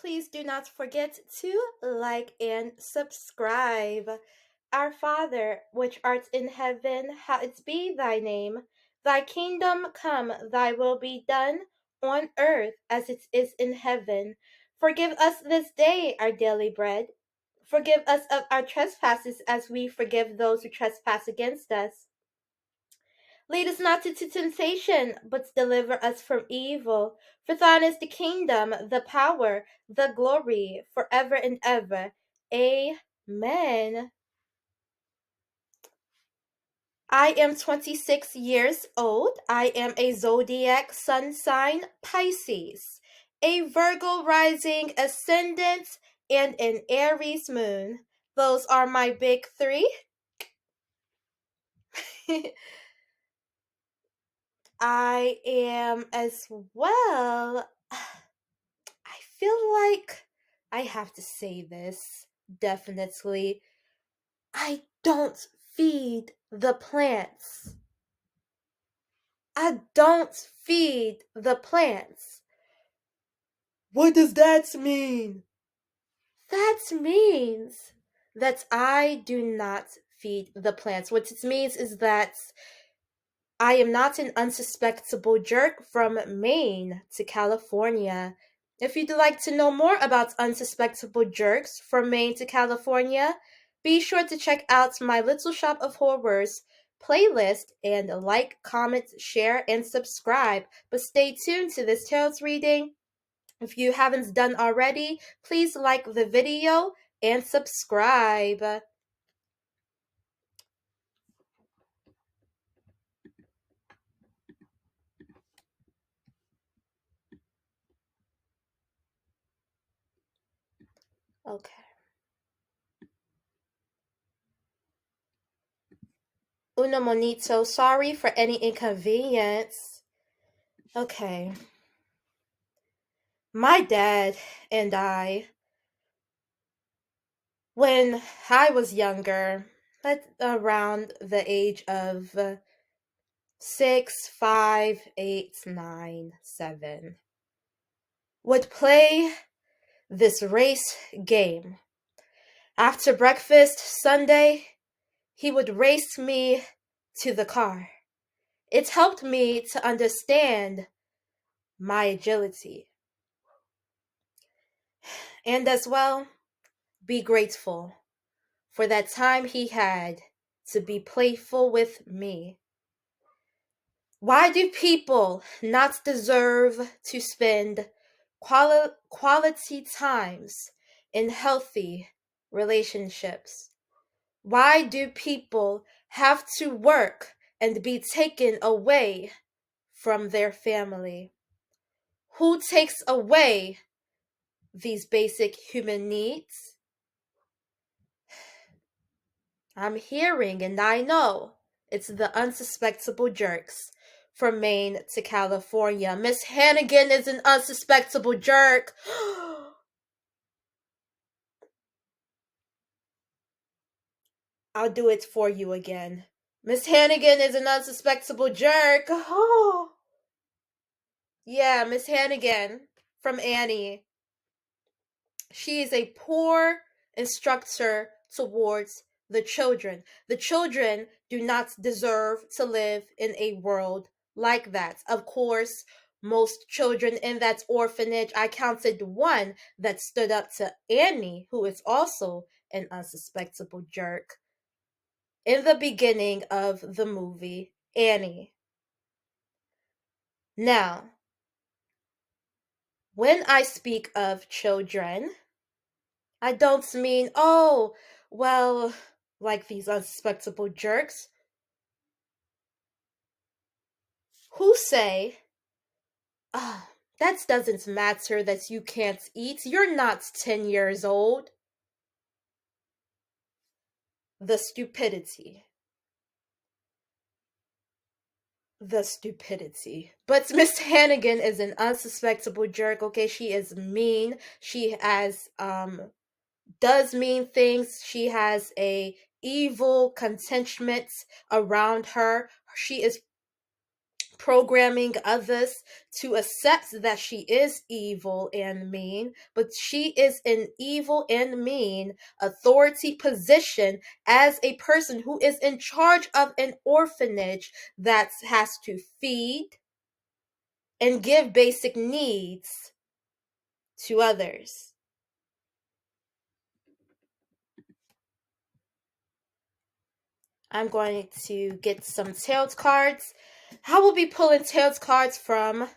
Please do not forget to like and subscribe. Our Father, which art in heaven, hallowed be thy name. Thy kingdom come, thy will be done, on earth as it is in heaven. Forgive us this day our daily bread. Forgive us of our trespasses as we forgive those who trespass against us. Lead us not into temptation, but deliver us from evil. For thine is the kingdom, the power, the glory, forever and ever. Amen. I am 26 years old. I am a zodiac sun sign Pisces, a Virgo rising ascendant, and an Aries moon. Those are my big three. I am as well. I feel like I have to say this definitely. I don't feed the plants. I don't feed the plants. What does that mean? That means that I do not feed the plants. What it means is that I am not an unsuspectable jerk from Maine to California. If you'd like to know more about unsuspectable jerks from Maine to California, be sure to check out my Little Shop of Horrors playlist and like, comment, share, and subscribe. But stay tuned to this tales reading. If you haven't done already, please like the video and subscribe. Okay. Uno monito, sorry for any inconvenience. Okay. My dad and I, when I was younger, at around the age of 6, 5, 8, 9, 7, would play this race game. After breakfast Sunday, he would race me to the car. It helped me to understand my agility. And as well, be grateful for that time he had to be playful with me. Why do people not deserve to spend quality times in healthy relationships? Why do people have to work and be taken away from their family? Who takes away these basic human needs? I'm hearing and I know it's the unsuspectable jerks from Maine to California. Miss Hannigan is an unsuspectable jerk. I'll do it for you again. Miss Hannigan is an unsuspectable jerk. Oh. Yeah, Miss Hannigan from Annie. She is a poor instructor towards the children. The children do not deserve to live in a world like that. Of course, most children in that orphanage, I counted one that stood up to Annie, who is also an unsuspectable jerk. In the beginning of the movie, Annie. Now, when I speak of children, I don't mean, oh, well, like these unsuspectable jerks who say, ah, oh, that doesn't matter that you can't eat. You're not 10 years old. The stupidity. The stupidity. But Miss Hannigan is an unsuspectable jerk, okay? She is mean. She has, does mean things. She has a evil contentment around her. She is programming others to accept that she is evil and mean, but she is an evil and mean authority position as a person who is in charge of an orphanage that has to feed and give basic needs to others. I'm going to get some tarot cards. I will be pulling tarot cards from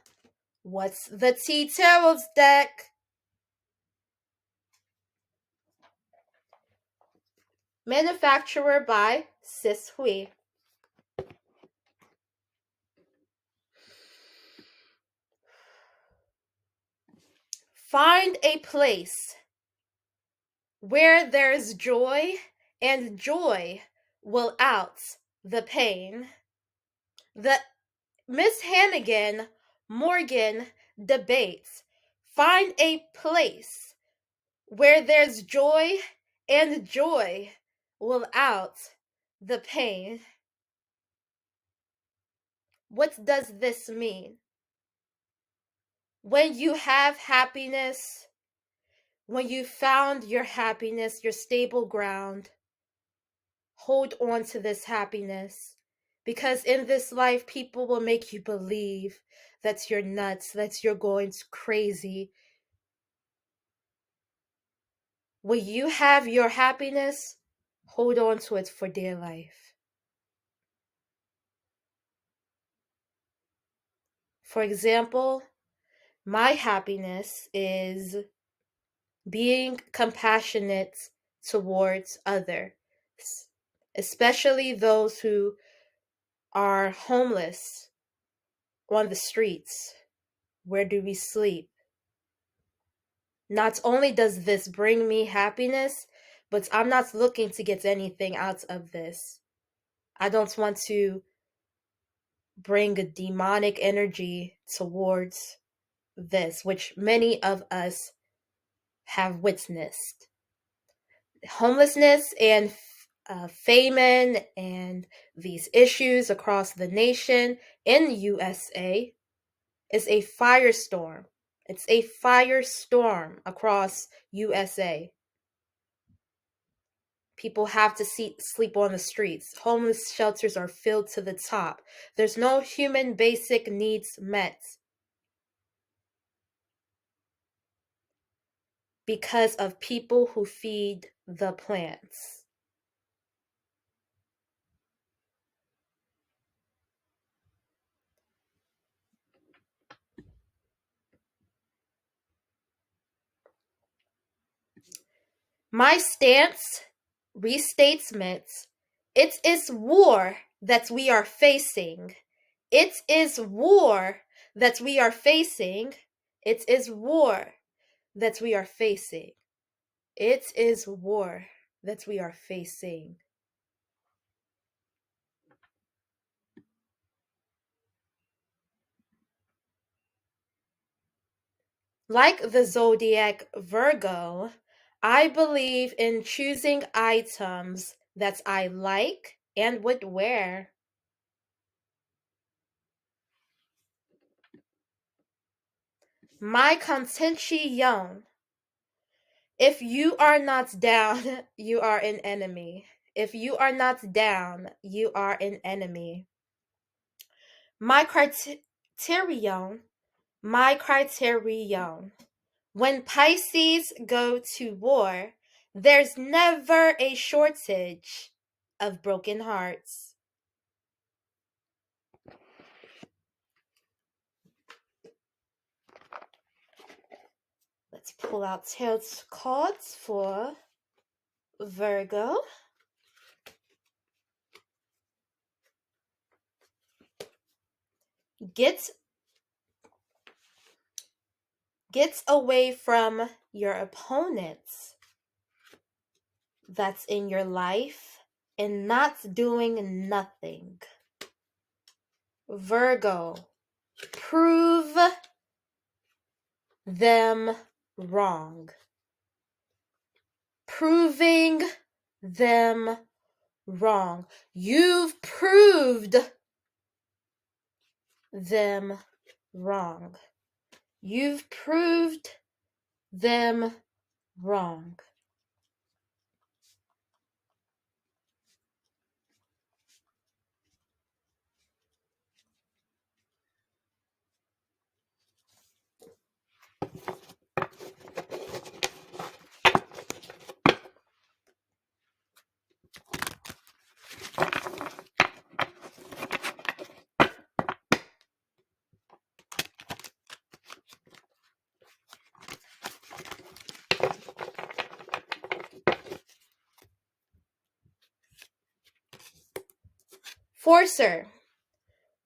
What's the Tea Tarot's deck. Manufacturer by Sis Hui. Find a place where there's joy, and joy will out the pain. The Miss Hannigan Morgan debates. Find a place where there's joy, and joy will out the pain. What does this mean? When you have happiness, when you found your happiness, your stable ground, hold on to this happiness. Because in this life, people will make you believe that you're nuts, that you're going crazy. When you have your happiness, hold on to it for dear life. For example, my happiness is being compassionate towards others, especially those who are homeless on the streets. Where do we sleep? Not only does this bring me happiness, but I'm not looking to get anything out of this. I don't want to bring a demonic energy towards this, which many of us have witnessed. Homelessness and famine and these issues across the nation in USA is a firestorm. It's a firestorm across USA. People have to sleep on the streets. Homeless shelters are filled to the top. There's no human basic needs met because of people who feed the plants. My stance restatements: it is war that we are facing. It is war that we are facing. It is war that we are facing. It is war that we are facing. Like the zodiac Virgo, I believe in choosing items that I like and would wear. My contention: if you are not down, you are an enemy. If you are not down, you are an enemy. My criterion, when Pisces go to war, there's never a shortage of broken hearts. Let's pull out tarot cards for Virgo. Get away from your opponents that's in your life and not doing nothing. Virgo, prove them wrong. Proving them wrong. You've proved them wrong. You've proved them wrong. Forcer.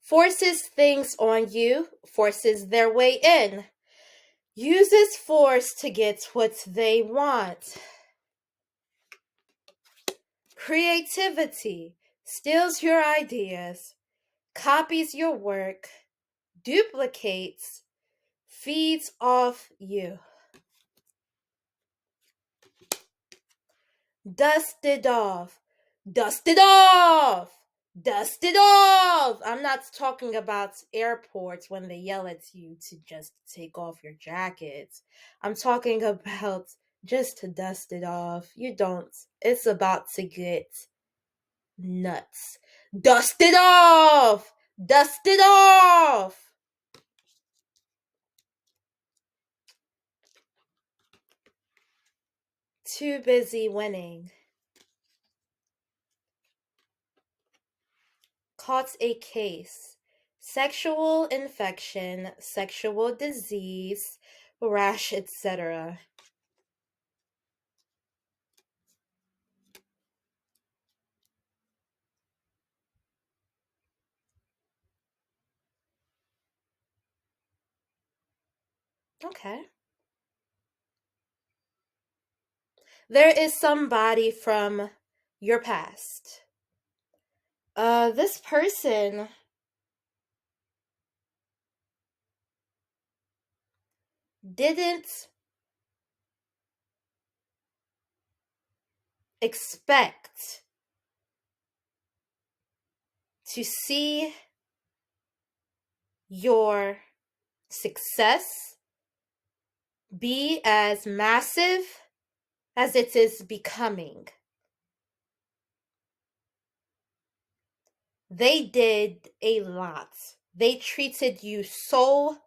Forces things on you, forces their way in. Uses force to get what they want. Creativity. Steals your ideas, copies your work, duplicates, feeds off you. Dust it off. Dust it off! Dust it off! I'm not talking about airports when they yell at you to just take off your jackets. I'm talking about just to dust it off. You don't. It's about to get nuts. Dust it off! Dust it off! Too busy winning. Caught a case. Sexual infection, sexual disease, rash, etc. Okay. There is somebody from your past. This person didn't expect to see your success be as massive as it is becoming. They did a lot. They treated you so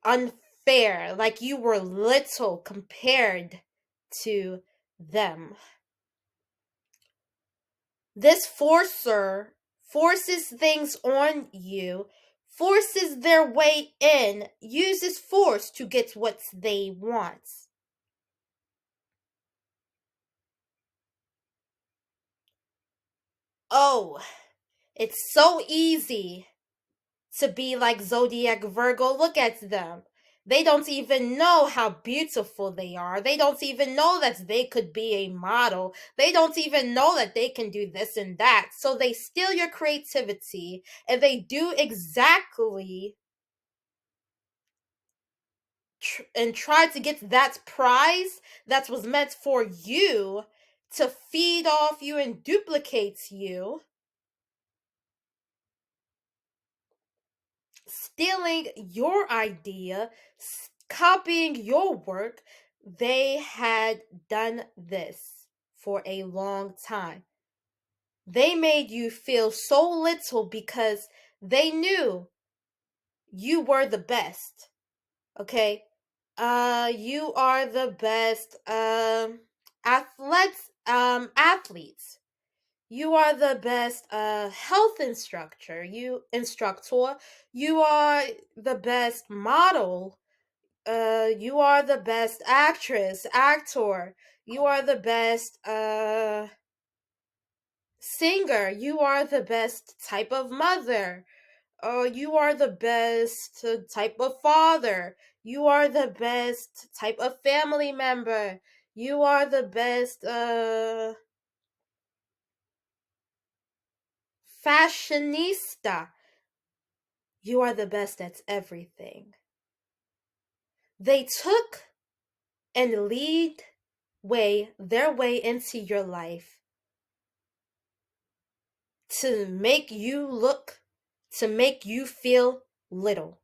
unfair, like you were little compared to them. This forcer forces things on you, forces their way in, uses force to get what they want. Oh, it's so easy to be like Zodiac Virgo. Look at them. They don't even know how beautiful they are. They don't even know that they could be a model. They don't even know that they can do this and that. So they steal your creativity and they do exactly and try to get that prize that was meant for you to feed off you and duplicate you, stealing your idea, copying your work. They had done this for a long time. They made you feel so little because they knew you were the best. Okay? You are the best athletes. You are the best health instructor. You are the best model. You are the best actor. You are the best singer. You are the best type of mother. You are the best type of father. You are the best type of family member. You are the best fashionista. You are the best at everything. They took and lead their way into your life to make you look to make you feel little.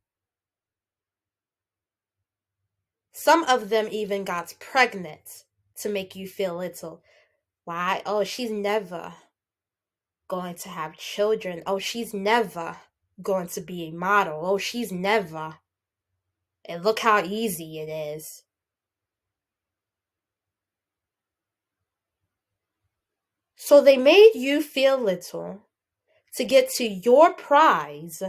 Some of them even got pregnant to make you feel little. Why? Oh, she's never going to have children. Oh, she's never going to be a model. Oh, she's never. And look how easy it is. So they made you feel little to get to your prize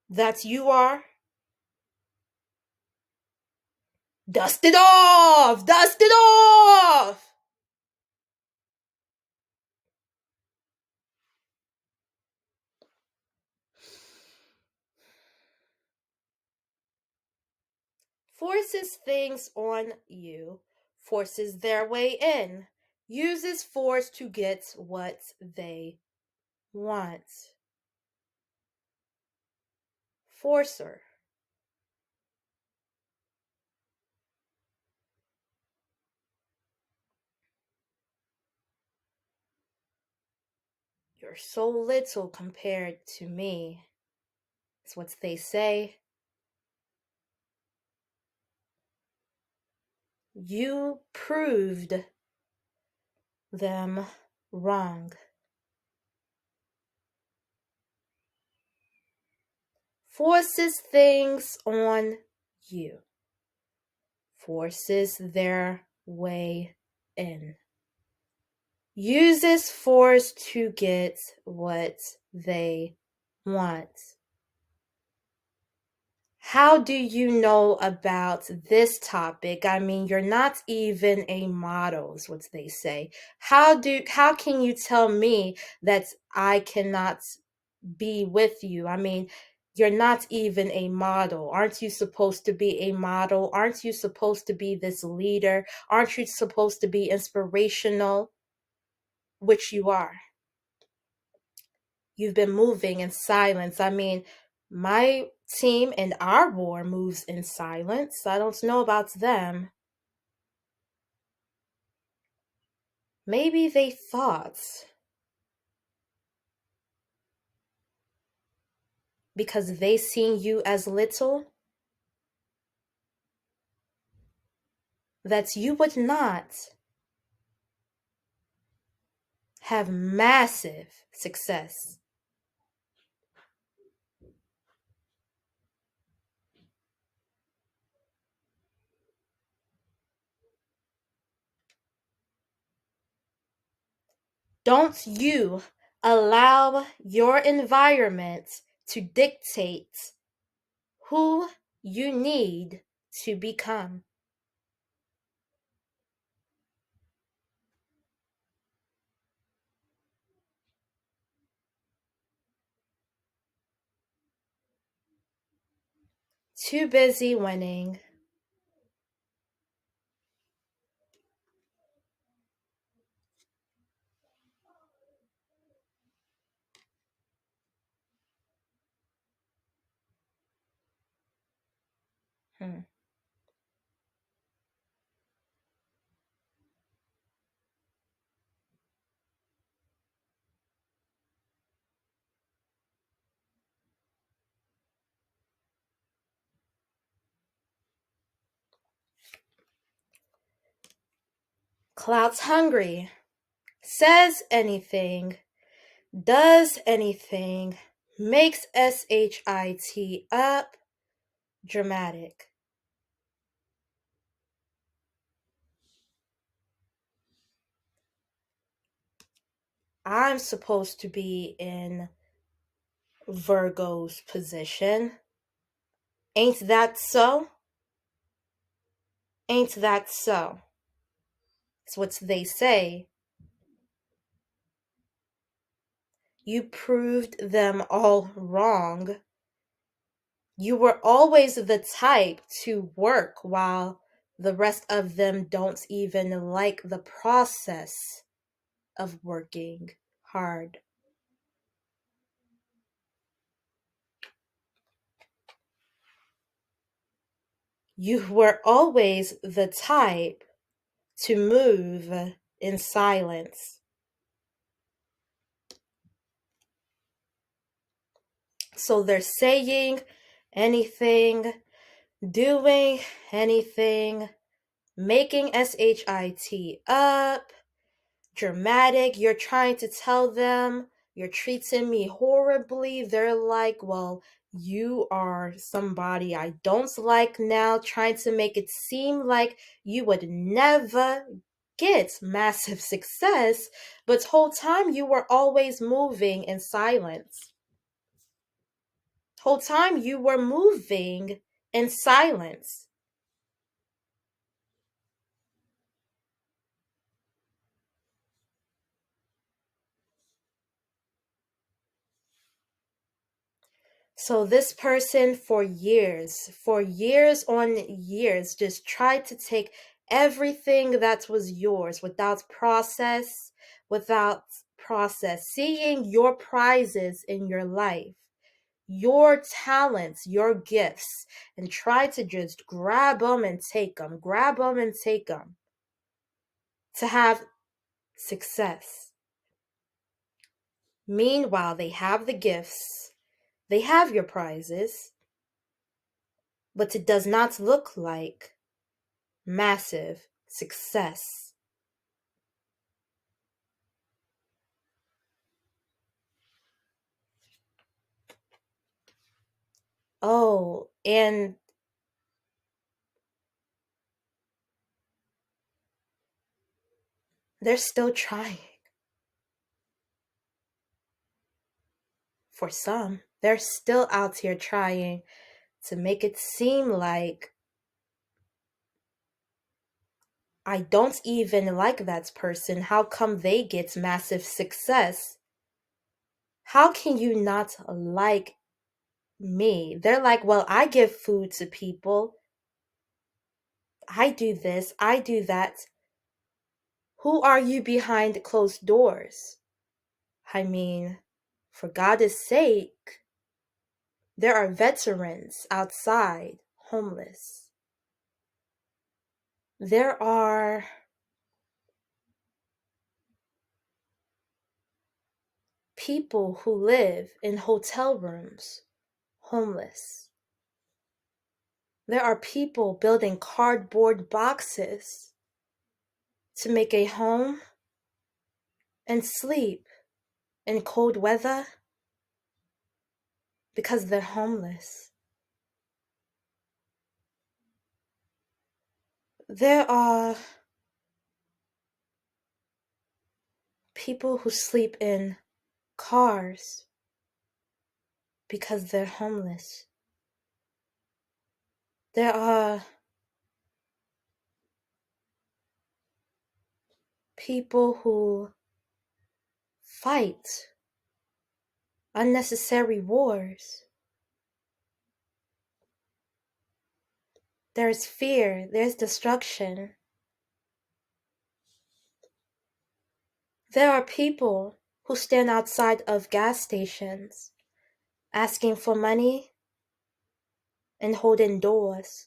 that you are. Dust it off! Dust it off! Forces things on you, forces their way in, uses force to get what they want. Forcer. You're so little compared to me. That's what they say. You proved them wrong. Forces things on you, forces their way in, uses force to get what they want. How do you know about this topic? I mean, you're not even a model, is what they say. How can you tell me that I cannot be with you? I mean, you're not even a model. Aren't you supposed to be a model? Aren't you supposed to be this leader? Aren't you supposed to be inspirational? Which you are. You've been moving in silence. I mean, my team and our war moves in silence. I don't know about them. Maybe they thought, because they seen you as little, that you would not have massive success. Don't you allow your environment to dictate who you need to become. Too busy winning. Hmm. Clout's hungry. Says anything. Does anything. Makes SHIT up. Dramatic. I'm supposed to be in Virgo's position. Ain't that so? Ain't that so? It's what they say. You proved them all wrong. You were always the type to work while the rest of them don't even like the process of working hard. You were always the type to move in silence. So they're saying anything, doing anything, making shit up, dramatic. You're trying to tell them you're treating me horribly. They're like, well, you are somebody I don't like now, trying to make it seem like you would never get massive success, but whole time you were always moving in silence. Whole time you were moving in silence. So this person for years on years, just tried to take everything that was yours without process, seeing your prizes in your life, your talents, your gifts, and try to just grab them and take them to have success. Meanwhile, they have the gifts, they have your prizes, but it does not look like massive success. Oh, and they're still trying. For some, they're still out here trying to make it seem like I don't even like that person. How come they get massive success? How can you not like me? They're like, well, I give food to people. I do this, I do that. Who are you behind closed doors? I mean, for God's sake, there are veterans outside, homeless. There are people who live in hotel rooms, homeless. There are people building cardboard boxes to make a home and sleep in cold weather because they're homeless. There are people who sleep in cars because they're homeless. There are people who fight unnecessary wars. There's fear, there's destruction. There are people who stand outside of gas stations asking for money and holding doors.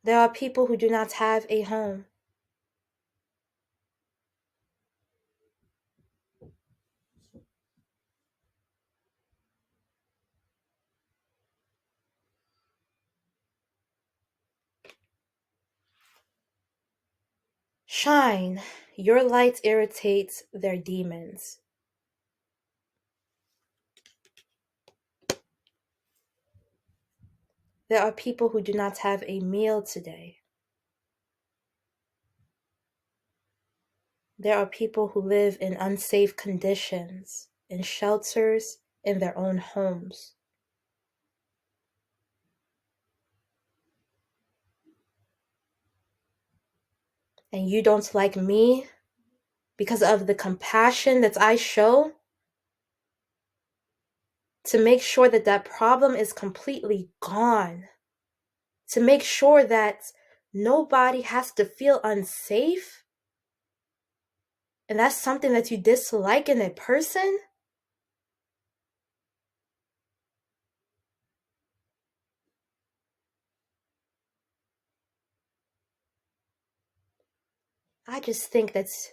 There are people who do not have a home. Shine, your light irritates their demons. There are people who do not have a meal today. There are people who live in unsafe conditions, in shelters, in their own homes. And you don't like me because of the compassion that I show to make sure that that problem is completely gone, to make sure that nobody has to feel unsafe. And that's something that you dislike in a person? I just think that's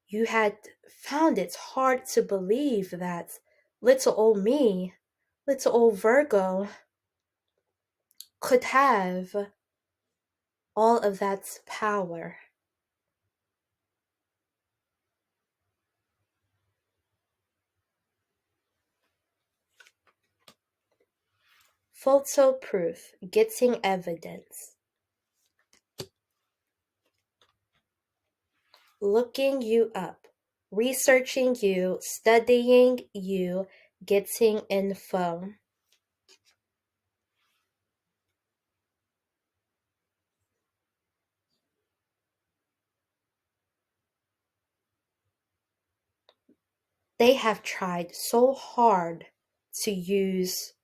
You had found it hard to believe that little old me, little old Virgo, could have all of that power. Photo proof, getting evidence. Looking you up, researching you, studying you, getting info. They have tried so hard to use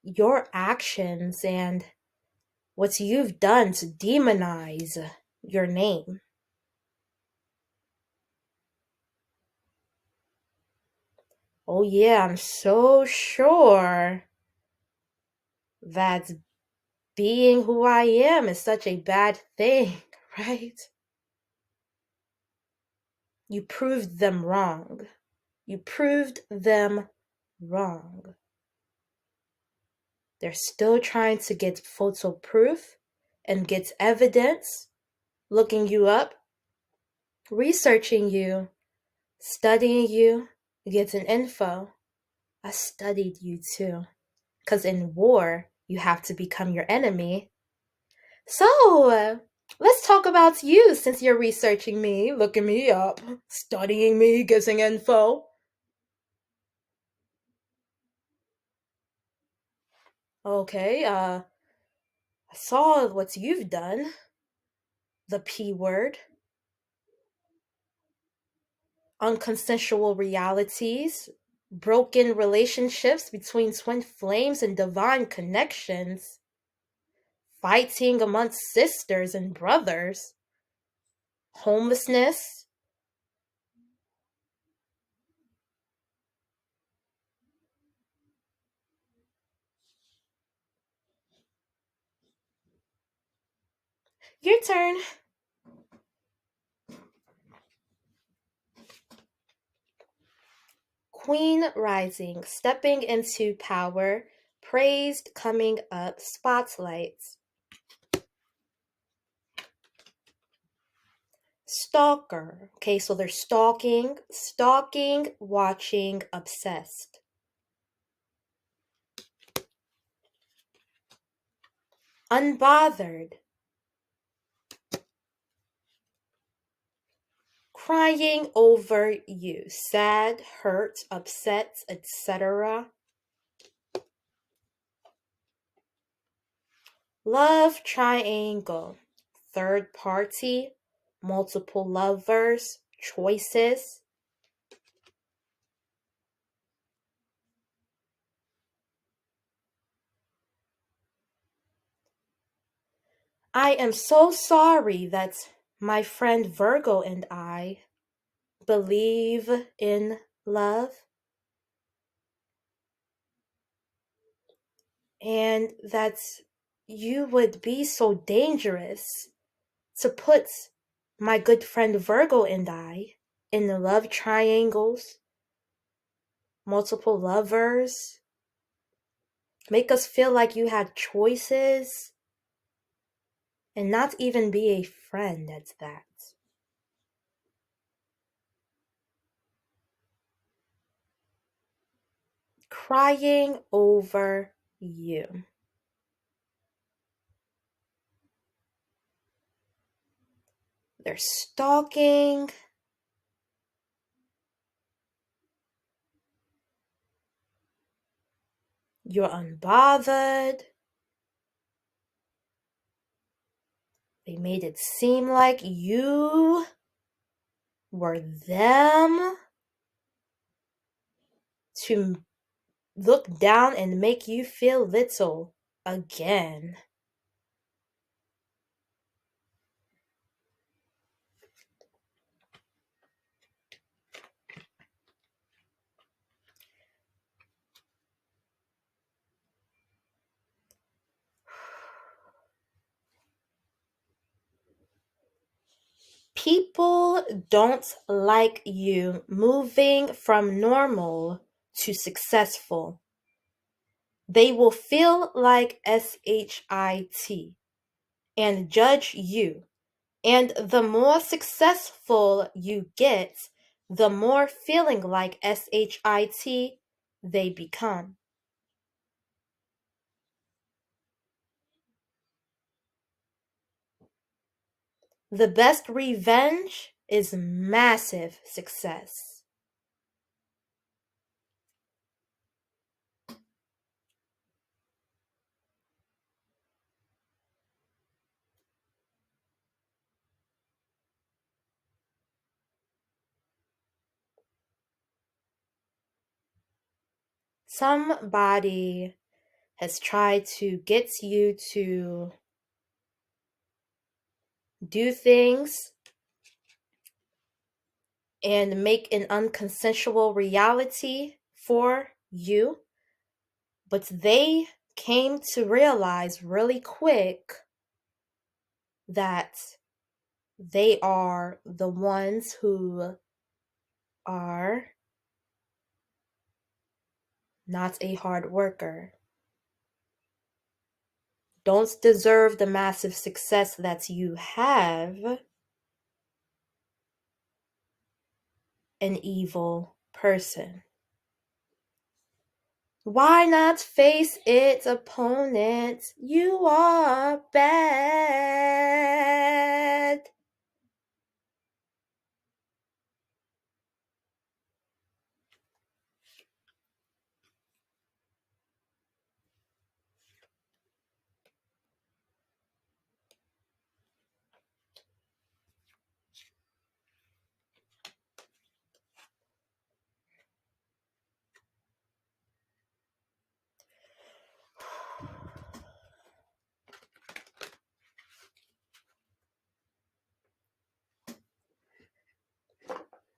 your actions and what you've done to demonize your name. Oh, yeah, I'm so sure that being who I am is such a bad thing, right? You proved them wrong. You proved them wrong. They're still trying to get photo proof and get evidence, looking you up, researching you, studying you, getting info. I studied you too. Because in war, you have to become your enemy. So, let's talk about you since you're researching me, looking me up, studying me, getting info. Okay, I saw what you've done. The P word. Unconsensual realities. Broken relationships between twin flames and divine connections. Fighting amongst sisters and brothers. Homelessness. Your turn. Queen rising, stepping into power, praised coming up, spotlights. Stalker. Okay, so they're stalking, watching, obsessed. Unbothered. Crying over you, sad, hurt, upset, etc. Love triangle. Third party, multiple lovers, choices. I am so sorry that my friend Virgo and I believe in love and that you would be so dangerous to put my good friend Virgo and I in the love triangles, multiple lovers, make us feel like you had choices, and not even be a friend at that. Crying over you. They're stalking. You're unbothered. They made it seem like you were them to look down and make you feel little again. People don't like you moving from normal to successful. They will feel like SHIT and judge you. And the more successful you get, the more feeling like SHIT they become. The best revenge is massive success. Somebody has tried to get you to do things and make an unconsensual reality for you, but they came to realize really quick that they are the ones who are not a hard worker, don't deserve the massive success that you have, an evil person. Why not face it, opponent? You are bad.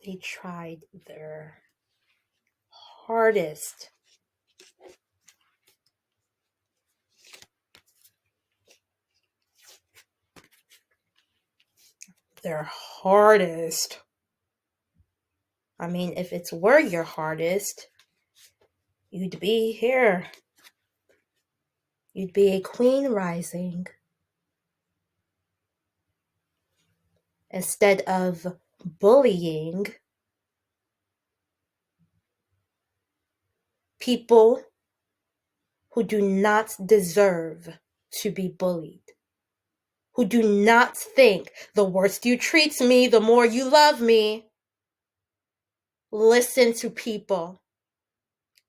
They tried their hardest. Their hardest. I mean, if it were your hardest, you'd be here. You'd be a queen rising. Instead of bullying people who do not deserve to be bullied, who do not think the worse you treat me, the more you love me. Listen to people.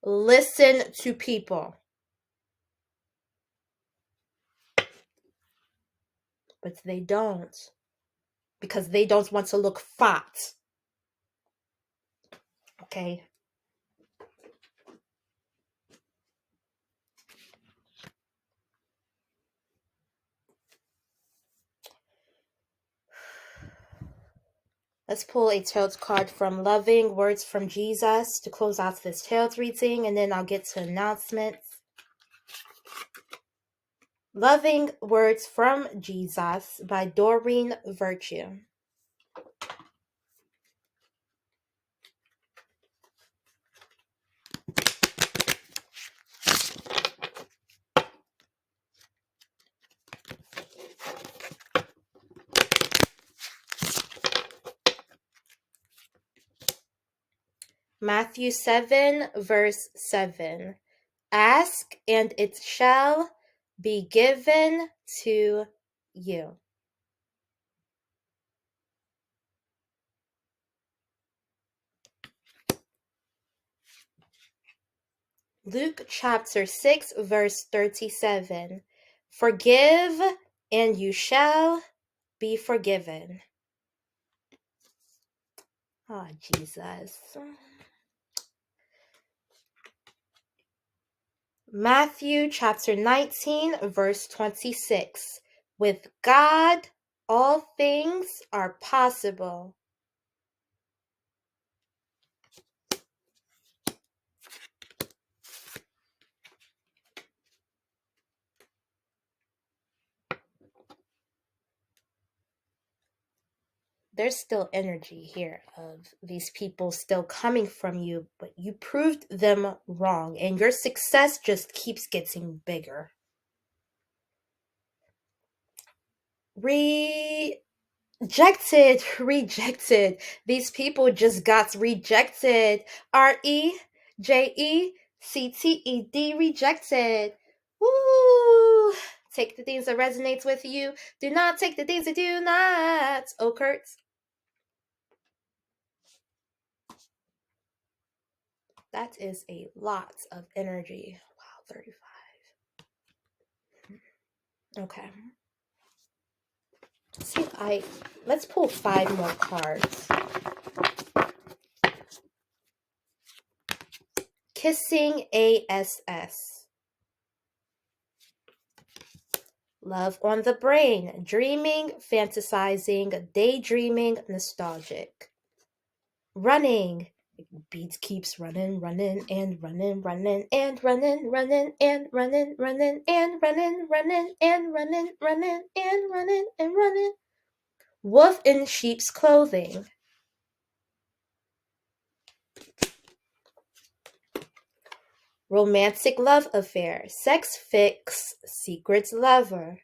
Listen to people. But they don't, because they don't want to look fat. Okay? Let's pull a tarot card from Loving Words from Jesus to close out this tarot reading, and then I'll get to announcements. Loving Words from Jesus by Doreen Virtue. Matthew 7, verse 7. Ask, and it shall be given to you. Luke chapter 6, verse 37. Forgive, and you shall be forgiven. Oh, Jesus. Matthew chapter 19, verse 26. With God, all things are possible. there's still energy here of these people still coming from you, but you proved them wrong, and your success just keeps getting bigger. Rejected. These people just got rejected. rejected. Rejected. Woo! Take the things that resonates with you. Do not take the things that do not. Oh, Kurt. That is a lot of energy. Wow, 35. Okay. Let's pull 5 more cards. Kissing ASS. Love on the brain. Dreaming, fantasizing, daydreaming, nostalgic. Running. Beat keeps running and running and running and running and running and running. Wolf in sheep's clothing. Romantic love affair. Sex fix. Secret lover.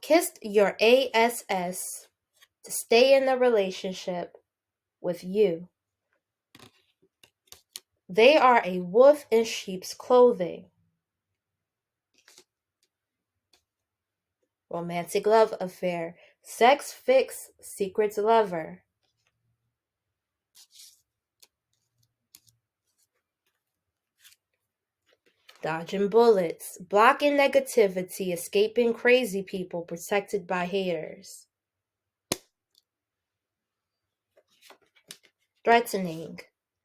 Kissed your ASS to stay in a relationship with you. They are a wolf in sheep's clothing. Romantic love affair. Sex fix. Secret lover. Dodging bullets. Blocking negativity. Escaping crazy people. Protected by haters. Threatening.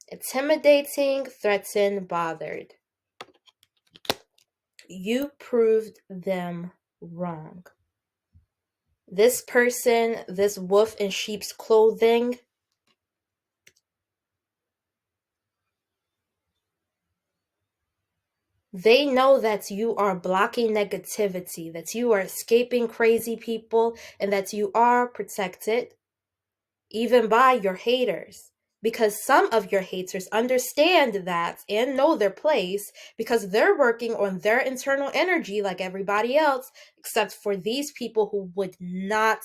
Intimidating. Threatened. Bothered. You proved them wrong. This person, this wolf in sheep's clothing, they know that you are blocking negativity, that you are escaping crazy people, and that you are protected even by your haters. Because some of your haters understand that and know their place because they're working on their internal energy like everybody else, except for these people who would not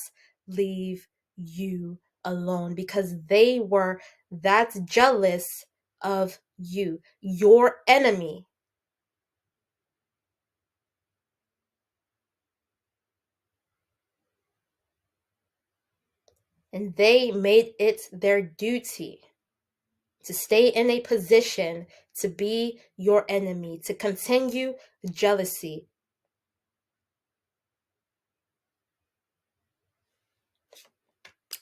leave you alone because they were that jealous of you, your enemy. And they made it their duty to stay in a position to be your enemy, to continue jealousy.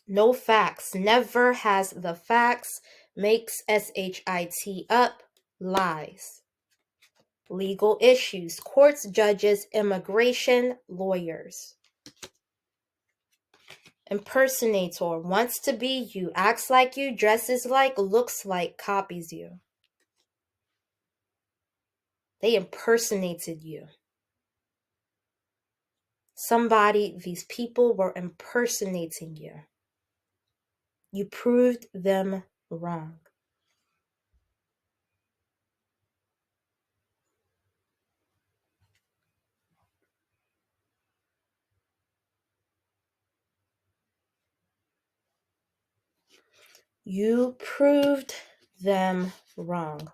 No facts, never has the facts, makes SHIT up, lies. Legal issues, courts, judges, immigration, lawyers. Impersonator, wants to be you, acts like you, dresses like, looks like, copies you. They impersonated you. These people were impersonating you. You proved them wrong. You proved them wrong.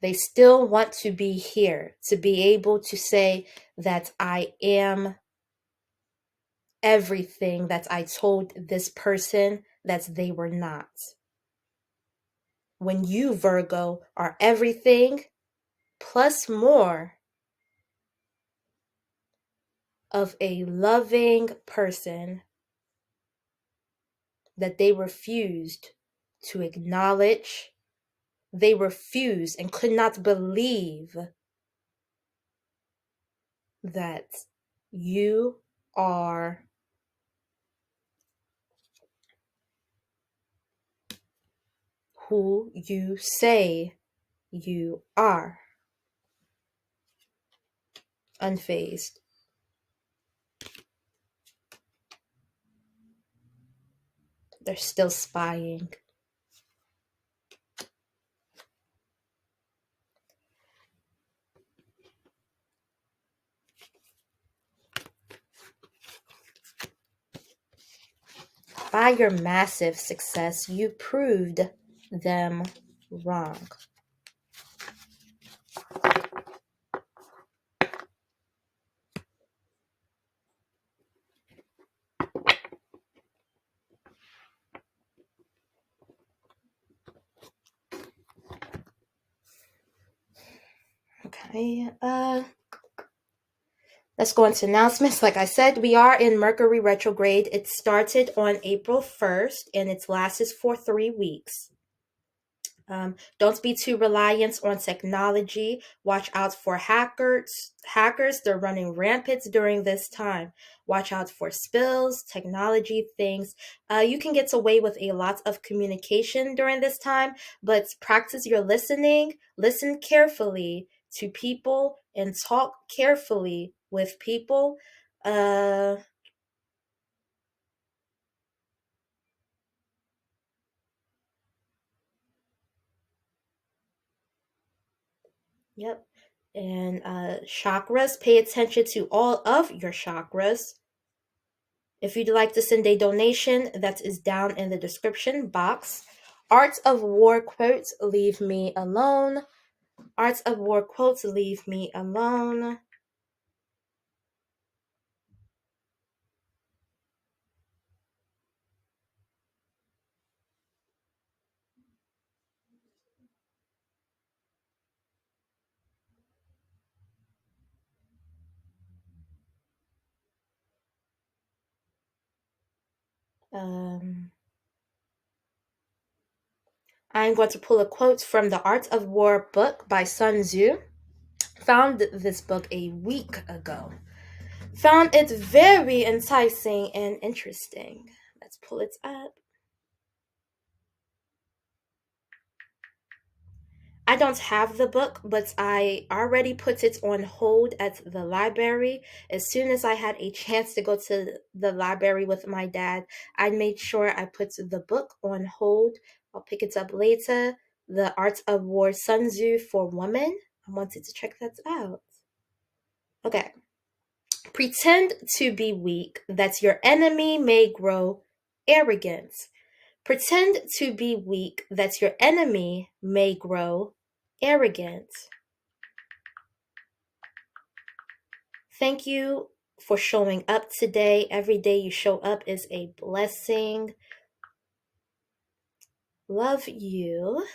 They still want to be here, to be able to say that I am everything that I told this person that they were not. When you, Virgo, are everything plus more of a loving person that they refused to acknowledge, they refused and could not believe that you are who you say you are. Unfazed. They're still spying. By your massive success, you proved them wrong. Okay, let's go into announcements. Like I said, we are in Mercury retrograde. It started on April 1st and it lasts for 3 weeks. Don't be too reliant on technology. Watch out for Hackers, they're running rampant during this time. Watch out for spills, technology things. You can get away with a lot of communication during this time, but practice your listening. Listen carefully to people and talk carefully with people. Uh, yep. And chakras, pay attention to all of your chakras. If you'd like to send a donation, that is down in the description box. Arts of War quotes, leave me alone. Arts of War quotes, leave me alone. Um, I'm going to pull a quote from the Art of War book by Sun Tzu. Found this book a week ago. Found it very enticing and interesting. Let's pull it up. I don't have the book, but I already put it on hold at the library. As soon as I had a chance to go to the library with my dad, I made sure I put the book on hold. I'll pick it up later. The Art of War, Sun Tzu for Women. I wanted to check that out. Okay. Pretend to be weak, that your enemy may grow arrogant. Pretend to be weak, that your enemy may grow arrogant. Thank you for showing up today. Every day you show up is a blessing. Love you.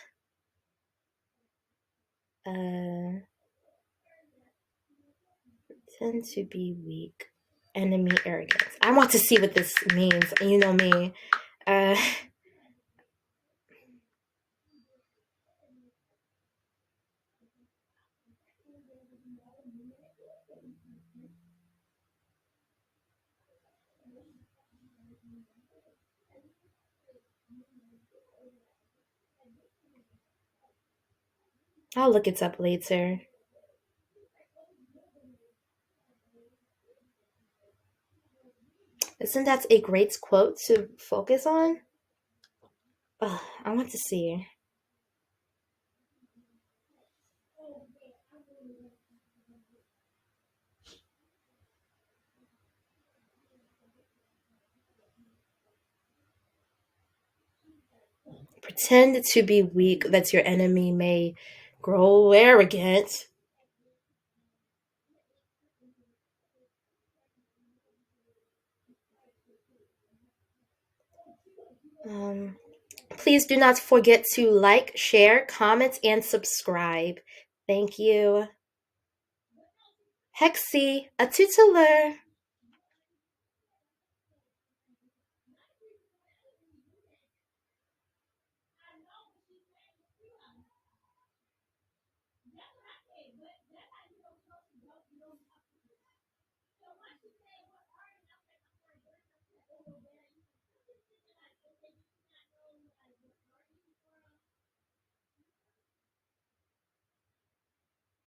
Tend to be weak. Enemy arrogance. I want to see what this means. You know me. Uh, I'll look it up later. Isn't that a great quote to focus on? I want to see. Pretend to be weak, that your enemy may grow arrogant. Please do not forget to like, share, comment, and subscribe. Thank you. Hexy, a tutelar.